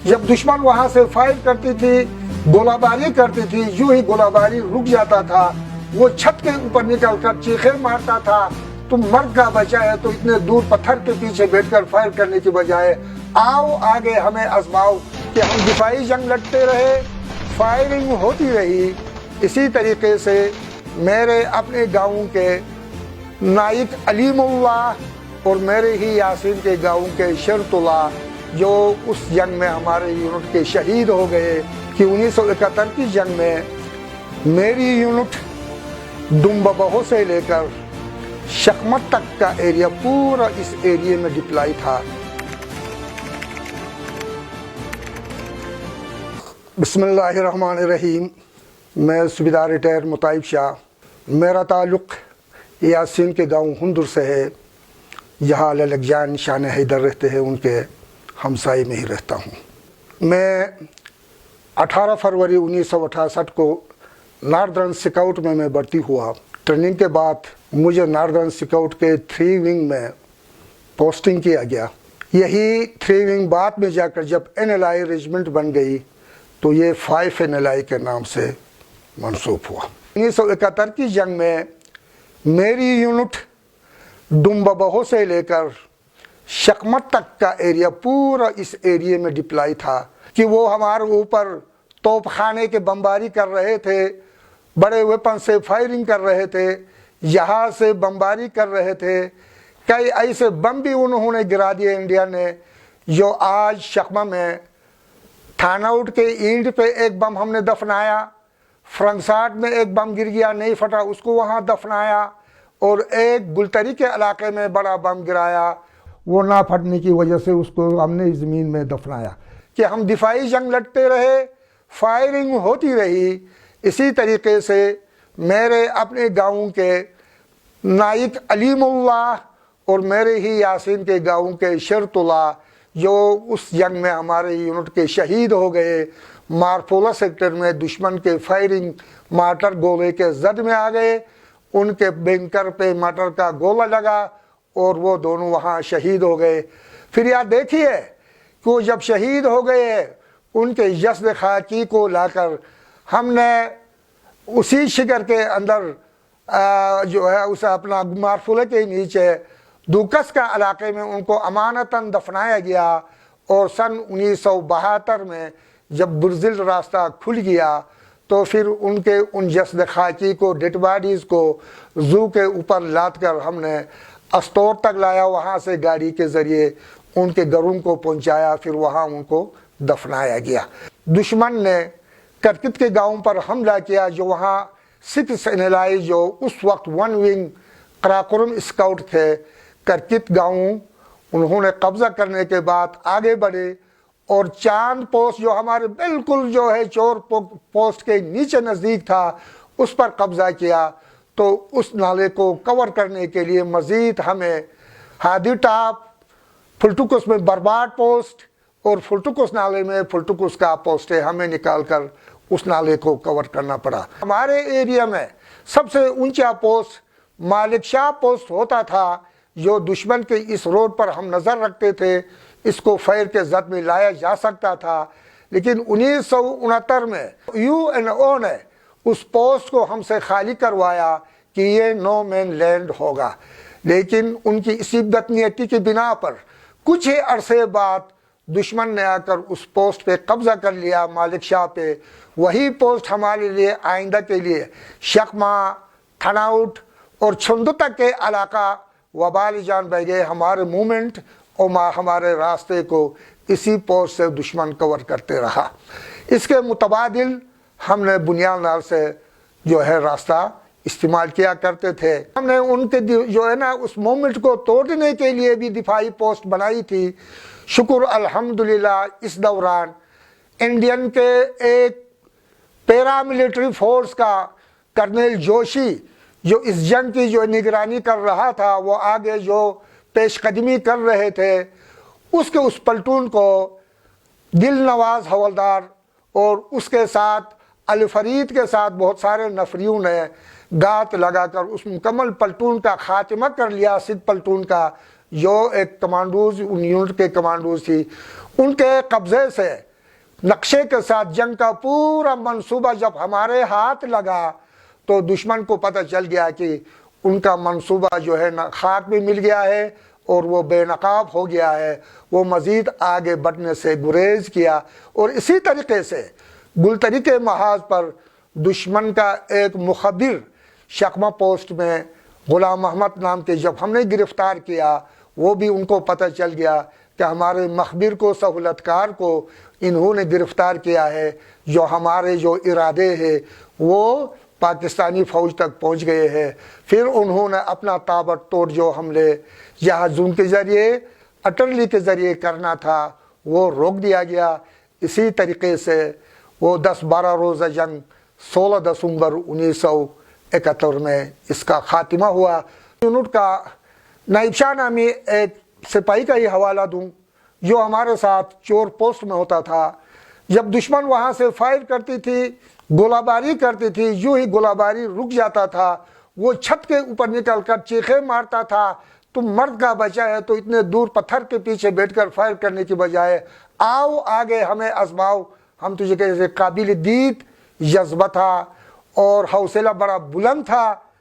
जब दुश्मन वहां से फायर करती थी, गोलाबारी करती थी, यूं ही गोलाबारी रुक जाता था। वो छत के ऊपर निकल कर चीखे मारता था, तुम मर्द का बचा है तो इतने दूर पत्थर के पीछे बैठकर फायर करने की बजाय आओ आगे हमें आजमाओ। कि हम दिफाई जंग लड़ते रहे, फायरिंग होती रही। इसी तरीके से मेरे अपने गाँव के नाइक अलीमुल्लाह और मेरे ही यासीन के गाँव के शरतुल्लाह, जो उस जंग में हमारे यूनिट के शहीद हो गए। कि 1971 की जंग में मेरी यूनिट डुम्बबहो से लेकर शकमत तक का एरिया, पूरा इस एरिया में डिप्लॉय था। बिस्मिल्लाहिर्रहमानिर्रहीम। मैं सूबेदार रिटायर मुताइब शाह। मेरा ताल्लुक़ यासीन के गांव हुंदुर से है। जहाँ ललकजान शान हैदर रहते हैं, उनके हमसाए में ही रहता हूँ। मैं 18 फरवरी 1968 को नॉर्दर्न स्काउट में मैं भर्ती हुआ। ट्रेनिंग के बाद मुझे नॉर्दर्न स्काउट के 3 विंग में पोस्टिंग किया गया। यही 3 विंग बाद में जाकर जब NLI रेजिमेंट बन गई तो ये 5 NLI के नाम से मंसूब हुआ। 1971 की जंग में मेरी यूनिट डुम्बबहो से लेकर शकमत तक का एरिया, पूरा इस एरिया में डिप्लॉय था। कि वो हमारे ऊपर तोपखाने के बमबारी कर रहे थे, बड़े वेपन से फायरिंग कर रहे थे, जहाज से बमबारी कर रहे थे। कई ऐसे बम भी उन्होंने गिरा दिए इंडिया ने, जो आज शकमा में थानाउट के ईंट पे एक बम हमने दफनाया, फ्रंगसाट में एक बम गिर गया, नहीं फटा, उसको वहाँ दफनाया, और एक गुलतरी के इलाके में बड़ा बम गिराया, वो ना फटने की वजह से उसको हमने ज़मीन में दफनाया। कि हम दिफाई जंग लड़ते रहे, फायरिंग होती रही। इसी तरीके से मेरे अपने गाँव के नाइक अलीमुल्लाह और मेरे ही यासीन के गाँव के शरतुल्लाह, जो उस जंग में हमारे यूनिट के शहीद हो गए। मारफोला सेक्टर में दुश्मन के फायरिंग मार्टर गोले के जद में आ गए, उनके बैंकर पे मार्टर का गोला लगा और वो दोनों वहाँ शहीद हो गए। फिर यार देखिए कि वो जब शहीद हो गए, उनके जस्द खाकी को लाकर हमने उसी शिकर के अंदर जो है उसे अपना मारफुले के नीचे दुकस का इलाके में उनको अमानतन दफनाया गया। और सन 1972 में जब बुर्जिल रास्ता खुल गया तो फिर उनके उन जस्द खाकी को, डेड बॉडीज़ को जू के ऊपर लाद कर हमने अस्तौर तक लाया, वहाँ से गाड़ी के ज़रिए उनके घरों को पहुँचाया, फिर वहाँ उनको दफनाया गया। दुश्मन ने करकित के गाँव पर हमला किया, जो वहाँ 6 NLI जो उस वक्त 1 विंग कराकोरम स्काउट थे, करकित गाँव उन्होंने कब्ज़ा करने के बाद आगे बढ़े और चांद पोस्ट जो हमारे बिल्कुल जो है चोर पोस्ट के नीचे नज़दीक था, उस पर कब्ज़ा किया। तो उस नाले को कवर करने के लिए मज़ीद हमें हादी टाप, फुलटुकुस में बर्बाद पोस्ट और फुलटुकुस नाले में फुलटुकुस का पोस्ट है, हमें निकाल कर उस नाले को कवर करना पड़ा। हमारे एरिया में सबसे ऊंचा पोस्ट मालिक शाह पोस्ट होता था, जो दुश्मन के इस रोड पर हम नज़र रखते थे, इसको फायर के जद में लाया जा सकता था। लेकिन 1969 में UNO ने उस पोस्ट को हमसे खाली करवाया कि ये नो मैन लैंड होगा। लेकिन उनकी इसी बदनीयती की बिना पर कुछ ही अरसे बाद दुश्मन ने आकर उस पोस्ट पे कब्ज़ा कर लिया, मालिक शाह पे। वही पोस्ट हमारे लिए आइंदा के लिए शकमा, थनाउट और छुंदू तक के इलाका वबाल जान बह गए। हमारे मूवमेंट और हमारे रास्ते को इसी पोस्ट से दुश्मन कवर करते रहा। इसके मुतबादिल हमने बुनियादनार से जो है रास्ता इस्तेमाल किया करते थे। हमने उनके जो है ना उस मूवमेंट को तोड़ने के लिए भी दिफाई पोस्ट बनाई थी। शुक्र अल्हम्दुलिल्लाह, इस दौरान इंडियन के एक पैरामिलिट्री फोर्स का कर्नल जोशी, जो इस जंग की जो निगरानी कर रहा था, वो आगे जो पेशकदमी कर रहे थे, उसके उस पलटून को दिल नवाज हवलदार और उसके साथ अल फरीद के साथ बहुत सारे नफरियों ने गात लगाकर उस मुकम्मल पलटून का खात्मा कर लिया। सिद्ध पलटून का जो एक कमांडोज यूनिट के कमांडोज थी, उनके कब्ज़े से नक्शे के साथ जंग का पूरा मंसूबा जब हमारे हाथ लगा तो दुश्मन को पता चल गया कि उनका मंसूबा जो है ना खाक में मिल गया है और वो बेनकाब हो गया है। वो मज़ीद आगे बढ़ने से गुरेज किया। और इसी तरीके से गुलतरी के महाज पर दुश्मन का एक मुखबिर शक्मा पोस्ट में गुलाम अहमद नाम के जब हमने गिरफ़्तार किया, वो भी उनको पता चल गया कि हमारे मखबिर को, सहूलतकार को इन्होंने गिरफ़्तार किया है। जो हमारे जो इरादे हैं वो पाकिस्तानी फ़ौज तक पहुंच गए हैं। फिर उन्होंने अपना ताबड़तोड़ जो हमले जहाज़ों के ज़रिए, अटरली के ज़रिए करना था वो रोक दिया गया। इसी तरीके से वो 10-12 रोज़ा जंग 16 दिसंबर 1971 में इसका ख़ात्मा हुआ। यूनिट का नाइब शाह नामी एक सिपाही का ही हवाला दूं जो हमारे साथ चोर पोस्ट में होता था। जब दुश्मन वहाँ से फायर करती थी, गोलाबारी करती थी, यूं ही गोलाबारी रुक जाता था, वो छत के ऊपर निकल कर चीखे मारता था, तुम मर्द का बच्चा है तो इतने दूर पत्थर के पीछे बैठकर फायर करने की बजाय आओ आगे हमें आजमाओ, हम तुझे कैसे। काबिल दीद जज्बा था और हौसला बड़ा बुलंद था।